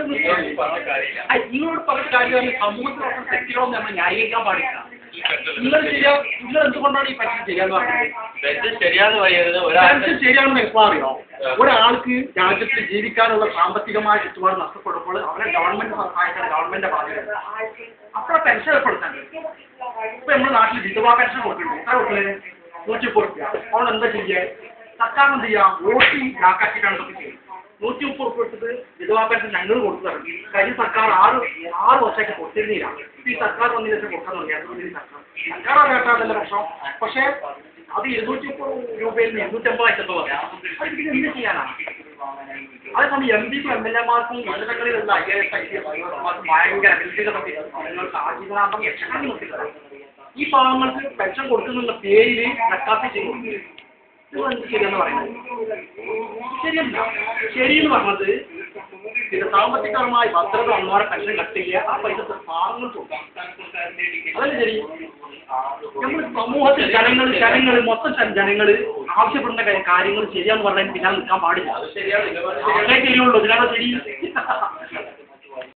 നിങ്ങളോട് പറഞ്ഞ കാര്യം സമൂഹത്തിലൊക്കെ തെറ്റികളൊന്നും നമ്മൾ ന്യായീകരിക്കാൻ പാടില്ല. നിങ്ങൾ എന്തുകൊണ്ടാണ് ഈ പെൻഷൻ ശരിയാന്ന് പറഞ്ഞത്? ശരിയാണെന്ന് എപ്പോൾ അറിയോ? ഒരാൾക്ക് രാജ്യത്ത് ജീവിക്കാനുള്ള സാമ്പത്തികമായ ചുറ്റുപാട് നഷ്ടപ്പെടുമ്പോൾ അവരെ ഗവൺമെന്റ് സഹായിക്കാൻ ഗവൺമെന്റ് ബാധ്യത. അപ്പോഴെ പെൻഷൻ ഏർപ്പെടുത്താൻ ഇപ്പൊ നമ്മുടെ നാട്ടിൽ വിധവാ പെൻഷൻ കൊടുക്കുന്നുണ്ട്. എത്ര കൊടുക്കല്? 130 രൂപ. അതുകൊണ്ട് എന്താ ചെയ്യുക? സർക്കാർ എന്ത് ചെയ്യാം? വോട്ടിംഗ് ലാക്കാക്കിയിട്ടാണ് ഇതൊക്കെ ചെയ്യുന്നത്. 130 രൂപ കൊടുത്തിട്ട് വിധവാ പെൻഷൻ ഞങ്ങൾ കൊടുത്തു. കഴിഞ്ഞ സർക്കാർ ആറ് വർഷമായിട്ട് കൊടുത്തിരുന്നില്ല. ഈ സർക്കാർ ഒന്നിനും കൊടുക്കാൻ തുടങ്ങി. സർക്കാർ അറിയാത്തതല്ല പ്രശ്നം. പക്ഷേ അത് 230 രൂപയിൽ നിന്ന് 250 ആയിട്ടപ്പോൾ പറയാം. അത് പിന്നെ എന്ത് ചെയ്യാനാണ്? അതേസമയം എം പിക്കും എം എൽ എമാർക്കും മണ്ഡലങ്ങളിലുള്ള IAS IPS ഭയങ്കര നിങ്ങൾക്ക് ആജീവനാന്തം ലക്ഷങ്ങൾ നോക്കില്ല. ഈ പാവങ്ങൾക്ക് പെൻഷൻ കൊടുക്കുന്നുള്ള പേരിൽ നക്കാത്തി ചെയ്യും. എന്ത് ശരിയെന്ന് പറയുന്നത്? ശരിയല്ല. ശരിയെന്ന് പറഞ്ഞത് ഇത് സാമ്പത്തികപരമായി ഭദ്രത വന്നവരെ പെൻഷൻ കട്ടില്ല. ആ പൈസ പാവങ്ങൾ കൊടുക്കാം. അതല്ല ശരി. നമ്മൾ സമൂഹത്തിൽ ജനങ്ങൾ മൊത്തം ജനങ്ങൾ ആവശ്യപ്പെടുന്ന കാര്യങ്ങൾ ശരിയാന്ന് പറഞ്ഞാൽ പിന്നെ നിൽക്കാൻ പാടില്ല. ശരിയുള്ളൂ. ഇതിനാണ് ശരി.